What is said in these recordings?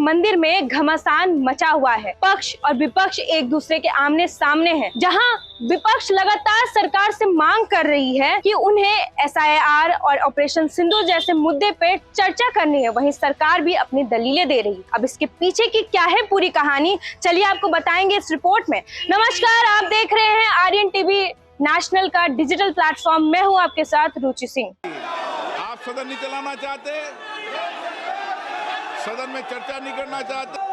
मंदिर में घमासान मचा हुआ है। पक्ष और विपक्ष एक दूसरे के आमने सामने हैं। जहां विपक्ष लगातार सरकार से मांग कर रही है कि उन्हें SIR और ऑपरेशन सिंदूर जैसे मुद्दे पे चर्चा करनी है, वहीं सरकार भी अपनी दलीलें दे रही है। अब इसके पीछे की क्या है पूरी कहानी, चलिए आपको बताएंगे इस रिपोर्ट में। नमस्कार, आप देख रहे हैं आर्यन टीवी नेशनल का डिजिटल प्लेटफॉर्म। मैं हूं आपके साथ रुचि सिंह। आप सदन नहीं चलाना चाहते, सदन में चर्चा नहीं करना चाहते।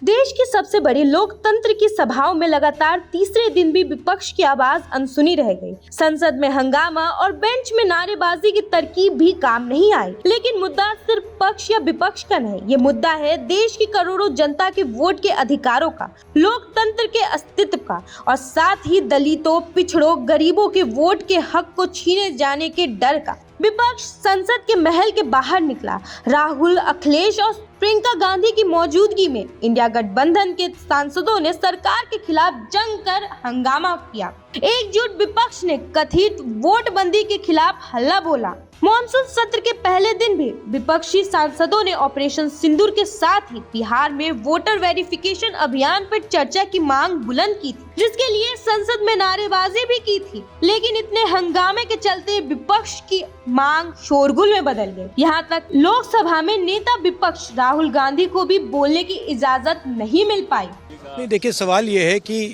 देश की सबसे बड़ी लोकतंत्र की सभाओं में लगातार तीसरे दिन भी विपक्ष की आवाज अनसुनी रह गई। संसद में हंगामा और बेंच में नारेबाजी की तरकीब भी काम नहीं आई। लेकिन मुद्दा सिर्फ पक्ष या विपक्ष का नहीं, ये मुद्दा है देश की करोड़ों जनता के वोट के अधिकारों का, लोकतंत्र के अस्तित्व का और साथ ही दलितों, पिछड़ों, गरीबों के वोट के हक को छीने जाने के डर का। विपक्ष संसद के महल के बाहर निकला। राहुल, अखिलेश और प्रियंका गांधी की मौजूदगी में इंडिया गठबंधन के सांसदों ने सरकार के खिलाफ जमकर हंगामा किया। एकजुट विपक्ष ने कथित वोटबंदी के खिलाफ हल्ला बोला। मॉनसून सत्र के पहले दिन भी विपक्षी सांसदों ने ऑपरेशन सिंदूर के साथ ही बिहार में वोटर वेरिफिकेशन अभियान पर चर्चा की मांग बुलंद की थी, जिसके लिए संसद में नारेबाजी भी की थी। लेकिन इतने हंगामे के चलते विपक्ष की मांग शोरगुल में बदल गई। यहाँ तक लोकसभा में नेता विपक्ष राहुल गांधी को भी बोलने की इजाजत नहीं मिल पाई। नहीं, देखिए, सवाल ये है कि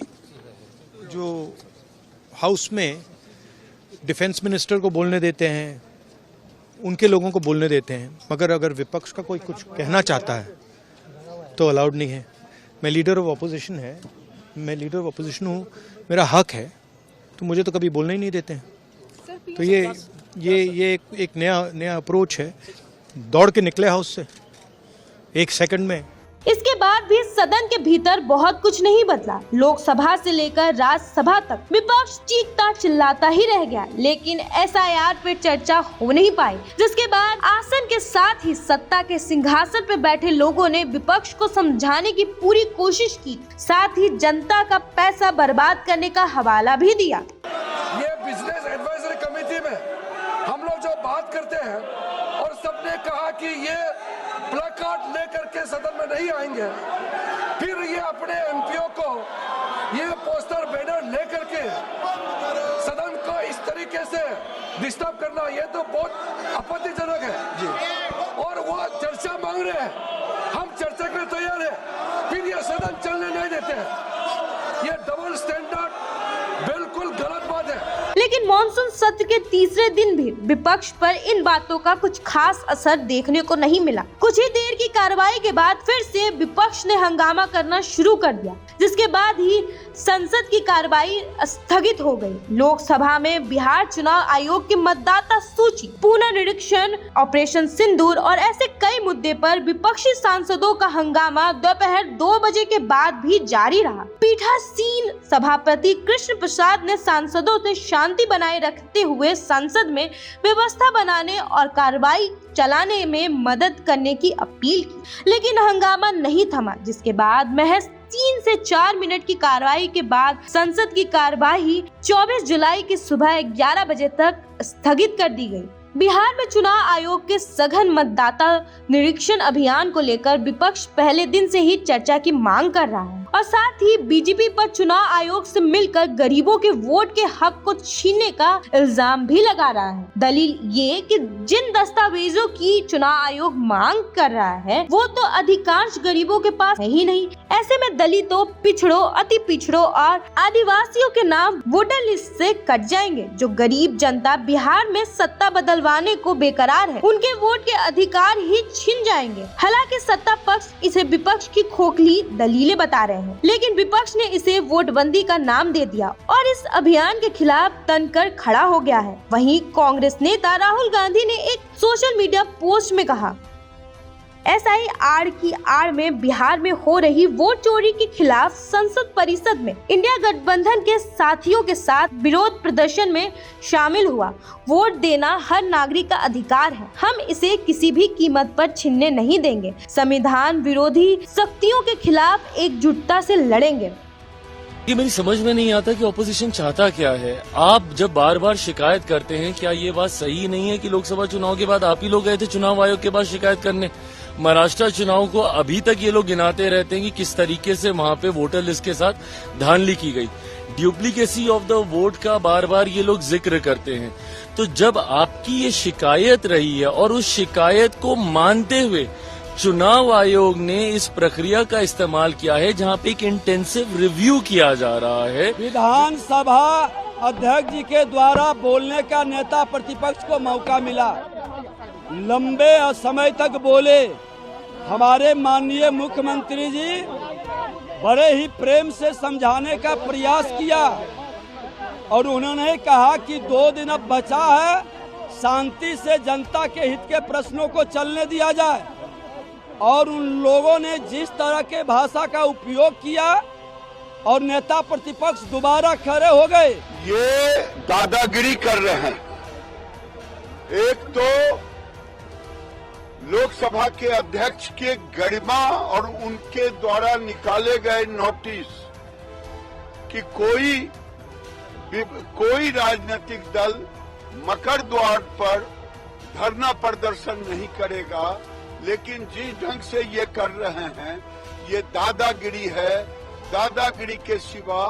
जो हाउस में डिफेंस मिनिस्टर को बोलने देते हैं, उनके लोगों को बोलने देते हैं, मगर अगर विपक्ष का कोई कुछ कहना चाहता है तो अलाउड नहीं है। मैं लीडर ऑफ अपोजिशन हूँ, मेरा हक है, तो मुझे तो कभी बोलने ही नहीं देते हैं। तो ये एक नया अप्रोच है। दौड़ के निकले हाउस से 1 सेकंड में। इसके बाद भी सदन के भीतर बहुत कुछ नहीं बदला। लोकसभा से लेकर राज्यसभा तक विपक्ष चीखता चिल्लाता ही रह गया, लेकिन SIR पर चर्चा हो नहीं पाई। जिसके बाद आसन के साथ ही सत्ता के सिंहासन पर बैठे लोगों ने विपक्ष को समझाने की पूरी कोशिश की, साथ ही जनता का पैसा बर्बाद करने का हवाला भी दिया। ये बिजनेस एडवाइजरी कमेटी में हम लोग जो बात करते हैं और सबने कहा कि ये प्लकार्ड लेकर के सदन में नहीं आएंगे, फिर ये अपने एमपीओ को ये पोस्टर बैनर लेकर के सदन को इस तरीके से डिस्टर्ब करना, ये तो बहुत आपत्तिजनक है जी। और वो चर्चा मांग रहे हैं, हम चर्चा के लिए तैयार है, फिर ये सदन चलने नहीं देते हैं। ये डबल स्टैंडर्ड बिल्कुल गलत बात है। लेकिन मॉनसून सत्र के तीसरे दिन भी विपक्ष पर इन बातों का कुछ खास असर देखने को नहीं मिला। कुछ ही देर की कार्रवाई के बाद फिर से विपक्ष ने हंगामा करना शुरू कर दिया, जिसके बाद ही संसद की कार्रवाई स्थगित हो गई। लोकसभा में बिहार चुनाव आयोग की मतदाता सूची, पुनर्निरीक्षण, ऑपरेशन सिंदूर और ऐसे कई मुद्दे पर विपक्षी सांसदों का हंगामा दोपहर 2 बजे के बाद भी जारी रहा। पीठासीन सभापति कृष्ण प्रसाद ने सांसदों से शांति बनाए रखते हुए संसद में व्यवस्था बनाने और कार्रवाई चलाने में मदद करने की अपील की, लेकिन हंगामा नहीं थमा। जिसके बाद महज 3 से 4 मिनट की कार्रवाई के बाद संसद की कार्यवाही 24 जुलाई की सुबह 11 बजे तक स्थगित कर दी गई। बिहार में चुनाव आयोग के सघन मतदाता निरीक्षण अभियान को लेकर विपक्ष पहले दिन से ही चर्चा की मांग कर रहा है और साथ ही बीजेपी पर चुनाव आयोग से मिलकर गरीबों के वोट के हक को छीनने का इल्जाम भी लगा रहा है। दलील ये कि जिन दस्तावेजों की चुनाव आयोग मांग कर रहा है वो तो अधिकांश गरीबों के पास है ही नहीं। ऐसे में दलितों, पिछड़ों, अति पिछड़ों और आदिवासियों के नाम वोटर लिस्ट से कट जाएंगे। जो गरीब जनता बिहार में सत्ता बदलवाने को बेकरार है, उनके वोट के अधिकार ही छिन जाएंगे। हालांकि सत्ता पक्ष इसे विपक्ष की खोखली दलीलें बता रहे हैं, लेकिन विपक्ष ने इसे वोटबंदी का नाम दे दिया और इस अभियान के खिलाफ तनकर खड़ा हो गया है। वहीं कांग्रेस नेता राहुल गांधी ने एक सोशल मीडिया पोस्ट में कहा, SIR की आड़ में बिहार में हो रही वोट चोरी के खिलाफ संसद परिषद में इंडिया गठबंधन के साथियों के साथ विरोध प्रदर्शन में शामिल हुआ। वोट देना हर नागरिक का अधिकार है, हम इसे किसी भी कीमत पर छीनने नहीं देंगे। संविधान विरोधी शक्तियों के खिलाफ एकजुटता से लड़ेंगे। ये मेरी समझ में नहीं आता कि ऑपोजिशन चाहता क्या है। आप जब बार बार शिकायत करते हैं, क्या ये बात सही नहीं है कि लोकसभा चुनाव के बाद आप ही लोग गए थे चुनाव आयोग के पास शिकायत करने? महाराष्ट्र चुनाव को अभी तक ये लोग गिनाते रहते हैं कि किस तरीके से वहां पे वोटर लिस्ट के साथ धांधली की गई, ड्यूप्लीकेसी ऑफ द वोट का बार बार ये लोग जिक्र करते हैं। तो जब आपकी ये शिकायत रही है और उस शिकायत को मानते हुए चुनाव आयोग ने इस प्रक्रिया का इस्तेमाल किया है जहां पे एक इंटेंसिव रिव्यू किया जा रहा है, विधानसभा अध्यक्ष जी के द्वारा बोलने का नेता प्रतिपक्ष को मौका मिला, लंबे समय तक बोले। हमारे माननीय मुख्यमंत्री जी बड़े ही प्रेम से समझाने का प्रयास किया और उन्होंने कहा कि 2 दिन अब बचा है, शांति से जनता के हित के प्रश्नों को चलने दिया जाए। और उन लोगों ने जिस तरह के भाषा का उपयोग किया और नेता प्रतिपक्ष दोबारा खड़े हो गए, ये दादागिरी कर रहे हैं। एक तो लोकसभा के अध्यक्ष के गरिमा और उनके द्वारा निकाले गए नोटिस कि कोई राजनीतिक दल मकर द्वार पर धरना प्रदर्शन नहीं करेगा, लेकिन जिस ढंग से ये कर रहे हैं ये दादागिरी है। दादागिरी के सिवा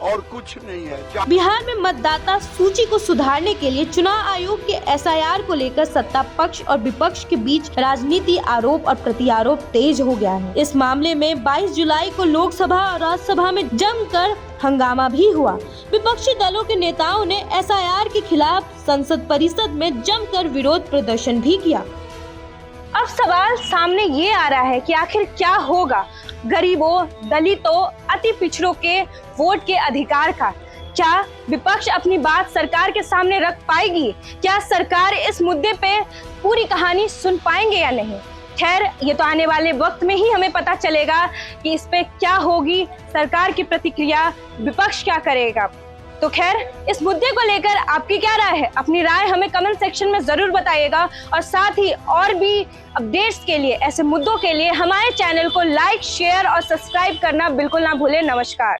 और कुछ नहीं है। बिहार में मतदाता सूची को सुधारने के लिए चुनाव आयोग के एसआईआर को लेकर सत्ता पक्ष और विपक्ष के बीच राजनीति, आरोप और प्रत्यारोप तेज हो गया है। इस मामले में 22 जुलाई को लोकसभा और राज्यसभा में जमकर हंगामा भी हुआ। विपक्षी दलों के नेताओं ने एसआईआर के खिलाफ संसद परिषद में जमकर विरोध प्रदर्शन भी किया। अब सवाल सामने ये आ रहा है कि आखिर क्या होगा गरीबों, दलितों, अति पिछड़ों के वोट के अधिकार का। क्या विपक्ष अपनी बात सरकार के सामने रख पाएगी? क्या सरकार इस मुद्दे पे पूरी कहानी सुन पाएंगे या नहीं? खैर, ये तो आने वाले वक्त में ही हमें पता चलेगा कि इस पे क्या होगी सरकार की प्रतिक्रिया, विपक्ष क्या करेगा। तो खैर, इस मुद्दे को लेकर आपकी क्या राय है? अपनी राय हमें कमेंट सेक्शन में जरूर बताइएगा और साथ ही और भी अपडेट्स के लिए, ऐसे मुद्दों के लिए हमारे चैनल को लाइक, शेयर और सब्सक्राइब करना बिल्कुल ना भूलें। नमस्कार।